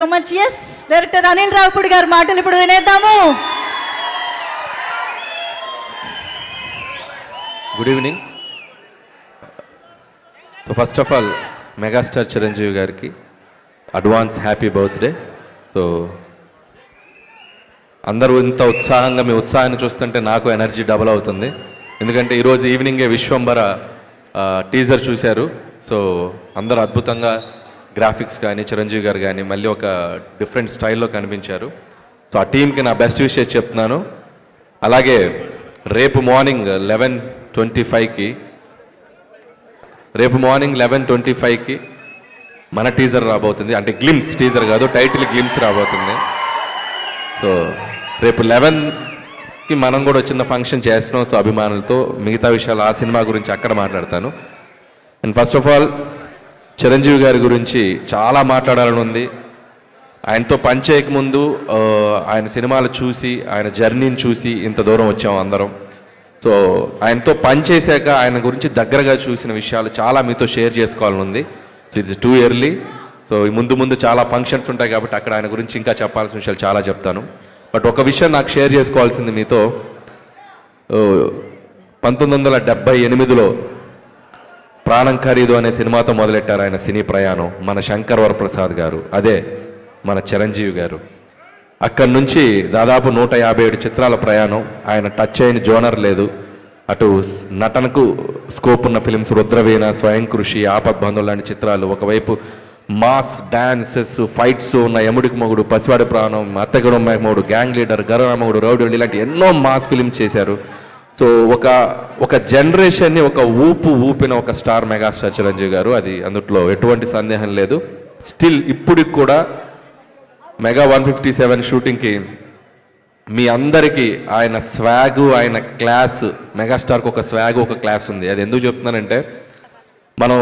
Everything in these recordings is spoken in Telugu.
So much. Yes, director Anil Ravipudi గారి మాటలు ఇప్పుడు వినేద్దాము. Good evening. So first of all megastar Chiranjeevi గారికి అడ్వాన్స్ హ్యాపీ బర్త్డే. సో అందరూ ఇంత ఉత్సాహంగా మీ ఉత్సాహాన్ని చూస్తుంటే నాకు ఎనర్జీ డబుల్ అవుతుంది. ఎందుకంటే ఈరోజు ఈవినింగే విశ్వంబర టీజర్ చూశారు. సో అందరూ అద్భుతంగా గ్రాఫిక్స్ కానీ చిరంజీవి గారు కానీ మళ్ళీ ఒక డిఫరెంట్ స్టైల్లో కనిపించారు. సో ఆ టీంకి నా బెస్ట్ విషెస్ చెప్తున్నాను. అలాగే రేపు మార్నింగ్ 11:25కి మన టీజర్ రాబోతుంది. అంటే గ్లిమ్స్ టీజర్ కాదు, టైటిల్ గ్లిమ్స్ రాబోతుంది. సో రేపు 11కి మనం కూడా చిన్న ఫంక్షన్ చేస్తున్నాం. సో అభిమానులతో మిగతా విషయాలు ఆ సినిమా గురించి అక్కడ మాట్లాడతాను. And first of all Chiranjeevi గారి గురించి చాలా మాట్లాడాలని ఉంది. ఆయనతో పనిచేయకముందు ఆయన సినిమాలు చూసి ఆయన జర్నీని చూసి ఇంత దూరం వచ్చాం అందరం. సో ఆయనతో పనిచేశాక ఆయన గురించి దగ్గరగా చూసిన విషయాలు చాలా మీతో షేర్ చేసుకోవాలని ఉంది. So it's too early. So ముందు చాలా ఫంక్షన్స్ ఉంటాయి కాబట్టి అక్కడ ఆయన గురించి ఇంకా చెప్పాల్సిన విషయాలు చాలా చెప్తాను. బట్ ఒక విషయం నాకు షేర్ చేసుకోవాల్సింది మీతో. 1978లో ప్రాణం ఖరీదు అనే సినిమాతో మొదలెట్టారు ఆయన సినీ ప్రయాణం మన శంకర్ వరప్రసాద్ గారు, అదే మన చిరంజీవి గారు. అక్కడి నుంచి దాదాపు 157 చిత్రాల ప్రయాణం. ఆయన టచ్ అయిన జోనర్ లేదు. అటు నటనకు స్కోప్ ఉన్న ఫిలిమ్స్ రుద్రవీణ, స్వయం కృషి, ఆపద్బంధువు లాంటి చిత్రాలు. ఒకవైపు మాస్ డాన్సెస్, ఫైట్స్ ఉన్న యముడికి మొగుడు, పసివాడి ప్రాణం, అత్తగడు మొగుడు, గ్యాంగ్ లీడర్, గరరామగుడు, రౌడీ ఇలాంటి ఎన్నో మాస్ ఫిలిమ్స్ చేశారు. సో ఒక జనరేషన్ని ఒక ఊపిన ఒక స్టార్ మెగాస్టార్ చిరంజీవి గారు. అది అందుట్లో ఎటువంటి సందేహం లేదు. స్టిల్ ఇప్పటికి కూడా మెగా 157 షూటింగ్కి మీ అందరికీ ఆయన స్వాగు, ఆయన క్లాస్, మెగాస్టార్కి ఒక స్వాగు, ఒక క్లాస్ ఉంది. అది ఎందుకు చెప్తున్నానంటే, మనం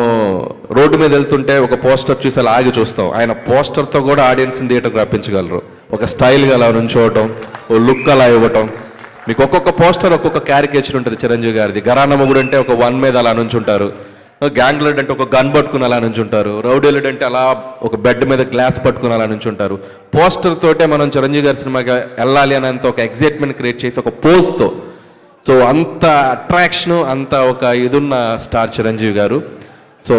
రోడ్డు మీద వెళ్తుంటే ఒక పోస్టర్ చూసి అలా ఆగి చూస్తాం. ఆయన పోస్టర్తో కూడా ఆడియన్స్ని థియేటర్కి రప్పించగలరు. ఒక స్టైల్గా అలా నుంచోవటం, ఓ లుక్ అలా ఇవ్వటం. మీకు ఒక్కొక్క పోస్టర్ ఒక్కొక్క క్యారికేచర్ ఉంటుంది చిరంజీవి గారిది. గరానమ్మగుడు అంటే ఒక 1 మీద అలా నుంచుంటారు, గ్యాంగ్ లీడర్ అంటే ఒక గన్ పట్టుకుని అలా నుంచుంటారు, రౌడీ లీడర్ అంటే అలా ఒక బెడ్ మీద గ్లాస్ పట్టుకుని అలా నుంచుంటారు. పోస్టర్ తోటే మనం చిరంజీవి గారి సినిమాకి వెళ్ళాలి అనేంత ఒక ఎగ్జైట్మెంట్ క్రియేట్ చేసి ఒక పోస్ట్తో. సో అంత అట్రాక్షన్, అంత ఒక ఇదున్న స్టార్ చిరంజీవి గారు. సో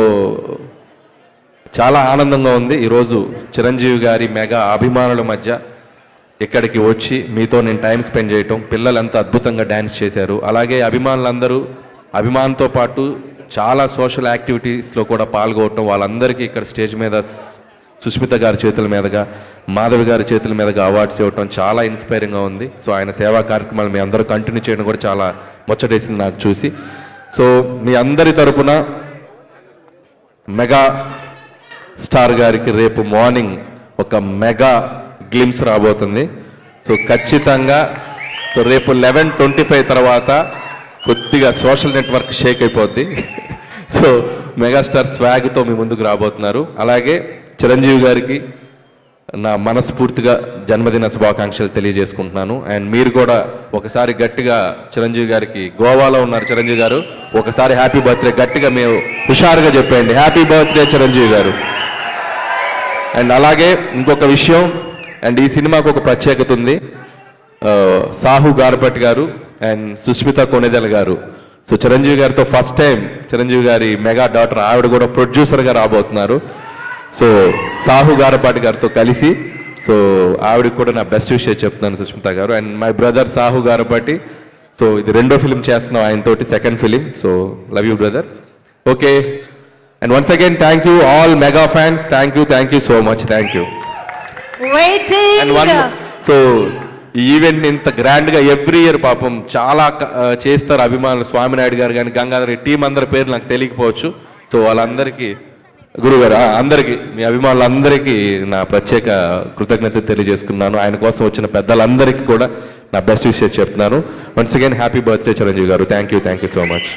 చాలా ఆనందంగా ఉంది ఈరోజు చిరంజీవి గారి మెగా అభిమానుల మధ్య ఇక్కడికి వచ్చి మీతో నేను టైం స్పెండ్ చేయటం. పిల్లలు ఎంత అద్భుతంగా డ్యాన్స్ చేశారు. అలాగే అభిమానులందరూ అభిమానంతో పాటు చాలా సోషల్ యాక్టివిటీస్లో కూడా పాల్గొనటం. వాళ్ళందరికీ ఇక్కడ స్టేజ్ మీద సుష్మిత గారి చేతుల మీదుగా, మాధవి గారి చేతుల మీదుగా అవార్డ్స్ ఇవ్వటం చాలా ఇన్స్పైరింగ్గా ఉంది. సో ఆయన సేవా కార్యక్రమాలు మీ అందరూ కంటిన్యూ చేయడం కూడా చాలా ముచ్చటేసింది నాకు చూసి. సో మీ అందరి తరపున మెగా స్టార్ గారికి రేపు మార్నింగ్ ఒక మెగా గ్లిమ్స్ రాబోతుంది. సో ఖచ్చితంగా సో రేపు 11:25 తర్వాత కొద్దిగా సోషల్ నెట్వర్క్ షేక్ అయిపోద్ది. సో మెగాస్టార్ స్వాగ్తో మీ ముందుకు రాబోతున్నారు. అలాగే చిరంజీవి గారికి నా మనస్ఫూర్తిగా జన్మదిన శుభాకాంక్షలు తెలియజేసుకుంటున్నాను. అండ్ మీరు కూడా ఒకసారి గట్టిగా చిరంజీవి గారికి, గోవాలో ఉన్నారు చిరంజీవి గారు, ఒకసారి హ్యాపీ బర్త్డే గట్టిగా మీరు హుషారుగా చెప్పండి, హ్యాపీ బర్త్డే చిరంజీవి గారు. అండ్ అలాగే ఇంకొక విషయం, అండ్ ఈ సినిమాకు ఒక ప్రత్యేకత ఉంది. సాహు గారపటి గారు అండ్ సుష్మిత కొణిదెల గారు. సో చిరంజీవి గారితో ఫస్ట్ టైం చిరంజీవి గారి మెగా డాటర్ ఆవిడ కూడా ప్రొడ్యూసర్గా రాబోతున్నారు. సో సాహు గారపాటి గారితో కలిసి. సో ఆవిడకి కూడా నా బెస్ట్ విషయం చెప్తున్నాను సుష్మిత గారు. And my brother Sahu Garapati. So ఇది 2వ ఫిలిం చేస్తున్నాం ఆయనతోటి, 2nd film. So love you brother. Okay, and once again thank you all mega fans. Thank you so much. Thank you. So ఈ ఈవెంట్ ఇంత గ్రాండ్గా ఎవ్రీ ఇయర్ పాపం చాలా చేస్తారు అభిమానులు. స్వామినాయుడు గారు కానీ, గంగాధర్ టీం అందరి పేరు నాకు తెలియకపోవచ్చు. సో వాళ్ళందరికీ, గురుగారు అందరికీ, మీ అభిమానులందరికీ నా ప్రత్యేక కృతజ్ఞత తెలియజేసుకున్నాను. ఆయన కోసం వచ్చిన పెద్దలందరికీ కూడా నా బెస్ట్ విషయం చెప్తున్నాను. Once again happy birthday Chiranjeevi గారు. Thank you so much.